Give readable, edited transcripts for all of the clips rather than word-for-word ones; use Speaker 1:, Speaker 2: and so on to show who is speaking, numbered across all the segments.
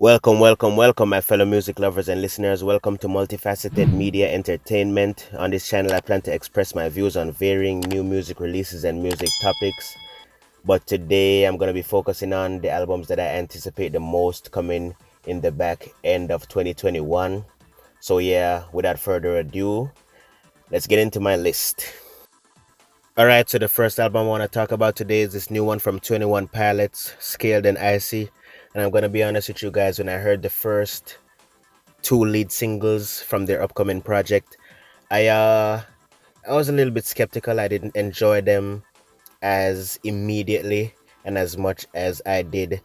Speaker 1: Welcome, my fellow music lovers and listeners. Welcome to Multifaceted Media Entertainment. On this channel, I plan to express my views on varying new music releases and music topics. But today, I'm going to be focusing on the albums that I anticipate the most coming in the back end of 2021. So, yeah, without further ado, let's get into my list. Alright, so the first album I want to talk about today is this new one from 21 Pilots, Scaled and Icy. And I'm going to be honest with you guys, when I heard the first two lead singles from their upcoming project, I was a little bit skeptical. I didn't enjoy them as immediately and as much as I did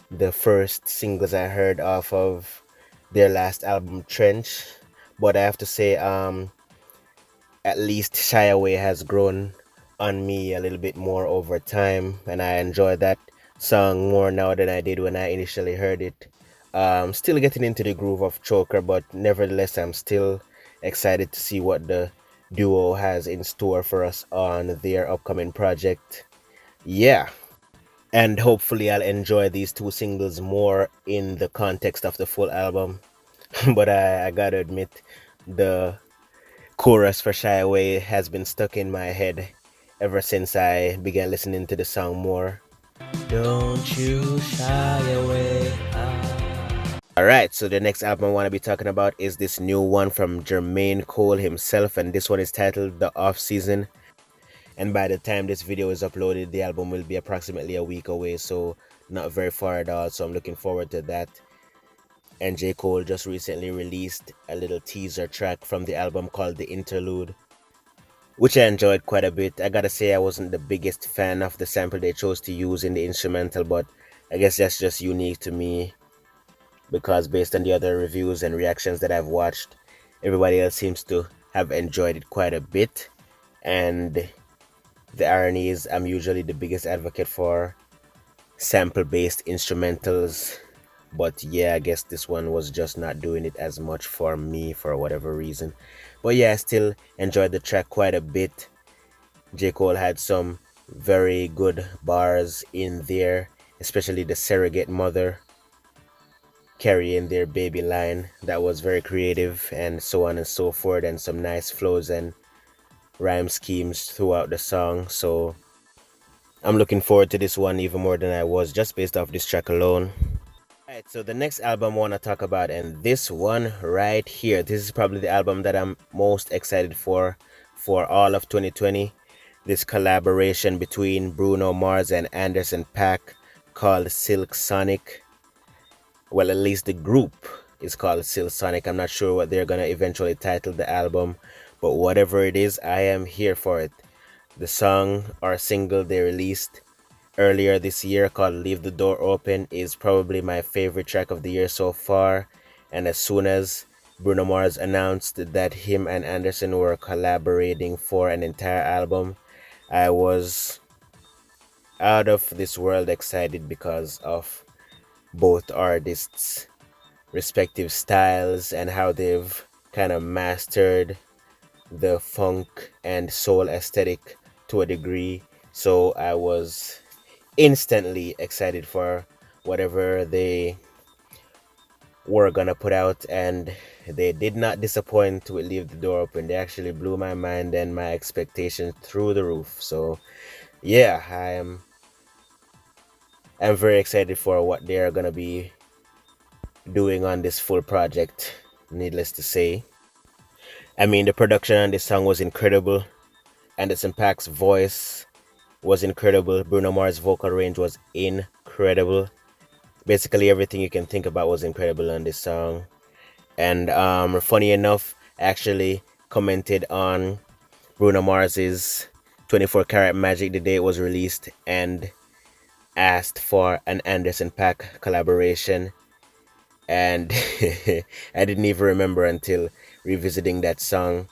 Speaker 1: the first singles I heard off of their last album, Trench. But I have to say, at least Shy Away has grown on me a little bit more over time, and I enjoy that song more now than I did when I initially heard it. Still getting into the groove of Choker, but nevertheless, I'm still excited to see what the duo has in store for us on their upcoming project. Yeah, and hopefully, I'll enjoy these two singles more in the context of the full album. But I gotta admit, the chorus for Shy Away has been stuck in my head ever since I began listening to the song more. Don't you shy away. Alright, so the next album I want to be talking about is this new one from Jermaine Cole himself, and this one is titled The Off Season. And by the time this video is uploaded, the album will be approximately a week away, so not very far at all. So I'm looking forward to that. And J. Cole just recently released a little teaser track from the album called The Interlude, which I enjoyed quite a bit. I gotta say, I wasn't the biggest fan of the sample they chose to use in the instrumental, but I guess that's just unique to me because based on the other reviews and reactions that I've watched, everybody else seems to have enjoyed it quite a bit. And the irony is, I'm usually the biggest advocate for sample-based instrumentals, but yeah, I guess this one was just not doing it as much for me for whatever reason. But yeah, I still enjoyed the track quite a bit. J. Cole had some very good bars in there, especially the surrogate mother carrying their baby line. That was very creative, and so on and so forth, and some nice flows and rhyme schemes throughout the song. So I'm looking forward to this one even more than I was just based off this track alone. Alright, so the next album I want to talk about, and this one right here, this is probably the album that I'm most excited for all of 2020. This collaboration between Bruno Mars and Anderson Paak called Silk Sonic. Well, at least the group is called Silk Sonic. I'm not sure what they're gonna eventually title the album, but whatever it is, I am here for it. The song or single they released earlier this year called Leave the Door Open is probably my favorite track of the year so far. And as soon as Bruno Mars announced that him and Anderson were collaborating for an entire album, I was out of this world excited because of both artists' respective styles and how they've kind of mastered the funk and soul aesthetic to a degree. So I was instantly excited for whatever they were gonna put out, and they did not disappoint with Leave the Door Open. They actually blew my mind and my expectations through the roof. So yeah, I'm very excited for what they are gonna be doing on this full project, needless to say. I mean, the production on this song was incredible. Anderson Paak's voice was incredible. Bruno Mars' vocal range was incredible. Basically, everything you can think about was incredible on this song. And funny enough, I actually commented on Bruno Mars's 24 Karat Magic the day it was released and asked for an Anderson Paak collaboration, and I didn't even remember until revisiting that song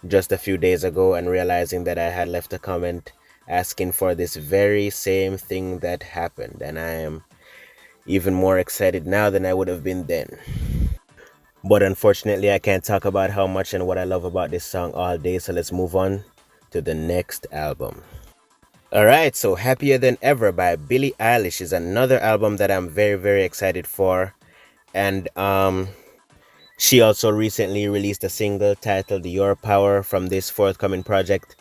Speaker 1: just a few days ago and realizing that I had left a comment asking for this very same thing that happened, and I am even more excited now than I would have been then. But unfortunately, I can't talk about how much and what I love about this song all day, so let's move on to the next album. Alright, so Happier Than Ever by Billie Eilish is another album that I'm very, very excited for. And she also recently released a single titled Your Power from this forthcoming project,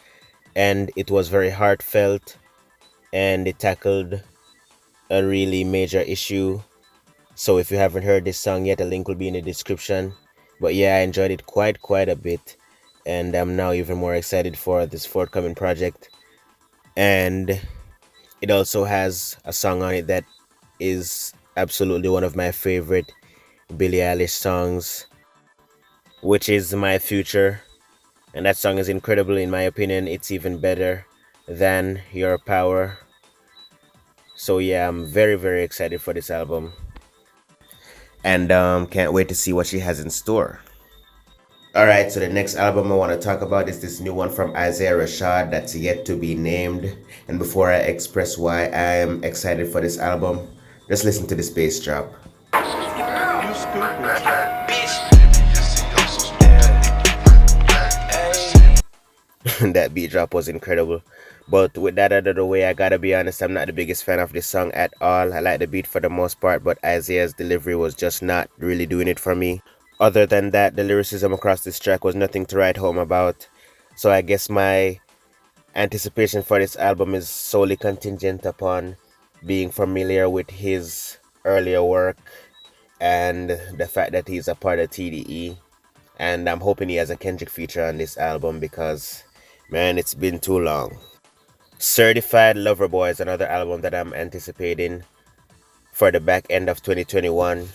Speaker 1: and it was very heartfelt and it tackled a really major issue. So if you haven't heard this song yet, a link will be in the description. But yeah, I enjoyed it quite a bit, and I'm now even more excited for this forthcoming project. And it also has a song on it that is absolutely one of my favorite Billie Eilish songs, which is My Future. And that song is incredible in my opinion. It's even better than Your Power. So yeah, I'm very excited for this album. And can't wait to see what she has in store. Alright, so the next album I want to talk about is this new one from Isaiah Rashad that's yet to be named. And before I express why I am excited for this album, just listen to this bass drop.
Speaker 2: You stupid.
Speaker 1: That beat drop was incredible. But with that out of the way, I gotta be honest, I'm not the biggest fan of this song at all. I like the beat for the most part, but Isaiah's delivery was just not really doing it for me. Other than that, the lyricism across this track was nothing to write home about. So I guess my anticipation for this album is solely contingent upon being familiar with his earlier work and the fact that he's a part of TDE. And I'm hoping he has a Kendrick feature on this album because, man, it's been too long. Certified Lover Boy is another album that I'm anticipating for the back end of 2021,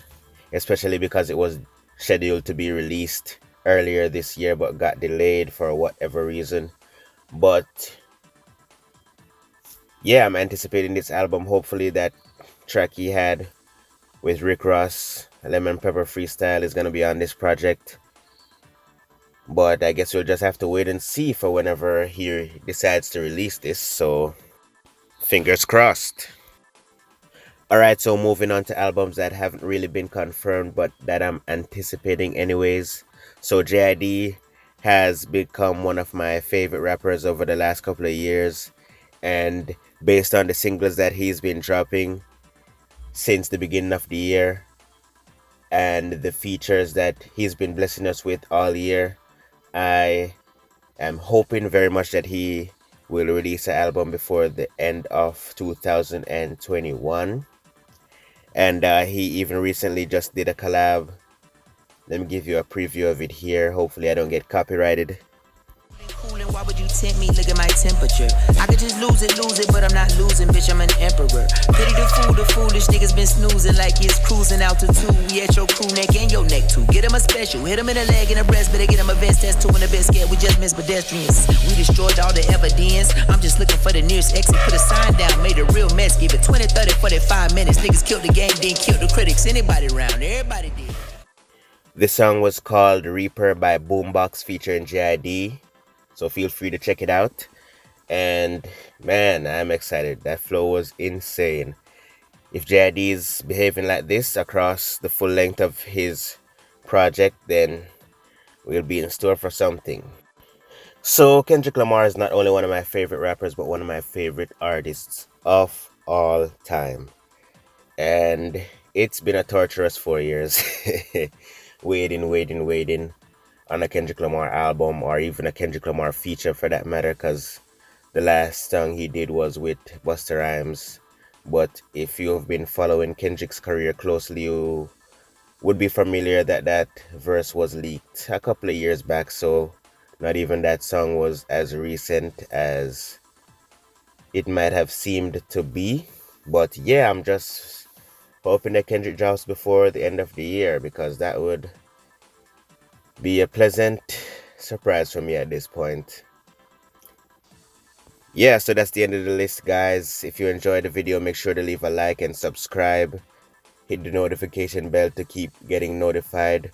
Speaker 1: especially because it was scheduled to be released earlier this year but got delayed for whatever reason. But yeah, I'm anticipating this album. Hopefully that track he had with Rick Ross, Lemon Pepper Freestyle, is going to be on this project. But I guess we'll just have to wait and see for whenever he decides to release this, so fingers crossed. Alright, so moving on to albums that haven't really been confirmed but that I'm anticipating anyways. So JID has become one of my favorite rappers over the last couple of years, and based on the singles that he's been dropping since the beginning of the year and the features that he's been blessing us with all year, I am hoping very much that he will release an album before the end of 2021. And he even recently just did a collab. Let me give you a preview of it here. Hopefully I don't get copyrighted.
Speaker 3: Why would you tempt me? Look at my temperature. I could just lose it, but I'm not losing, bitch. I'm an emperor. Pity the foolish niggas been snoozing like it's cruising altitude. We at your crew neck and your neck too. Get him a special, hit him in the leg and the breast, better get him a vest. That's two in the best scared. We just missed pedestrians. We destroyed all the evidence. I'm just looking for the nearest exit. Put a sign down, made a real mess. Give it 20, 30, 45 minutes. Niggas killed the game, then killed the critics. Anybody around, everybody did.
Speaker 1: This song was called Reaper by Boombox featuring JID. So feel free to check it out. And man, I'm excited. That flow was insane. If JID is behaving like this across the full length of his project, then we'll be in store for something. So Kendrick Lamar is not only one of my favorite rappers, but one of my favorite artists of all time. And it's been a torturous 4 years waiting on a Kendrick Lamar album, or even a Kendrick Lamar feature for that matter, because the last song he did was with Busta Rhymes. But if you've been following Kendrick's career closely, you would be familiar that that verse was leaked a couple of years back, so not even that song was as recent as it might have seemed to be. But yeah, I'm just hoping that Kendrick drops before the end of the year, because that would be a pleasant surprise for me at this point. Yeah, so that's the end of the list, guys. If you enjoyed the video, make sure to leave a like and subscribe. Hit the notification bell to keep getting notified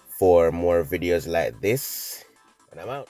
Speaker 1: for more videos like this. And I'm out.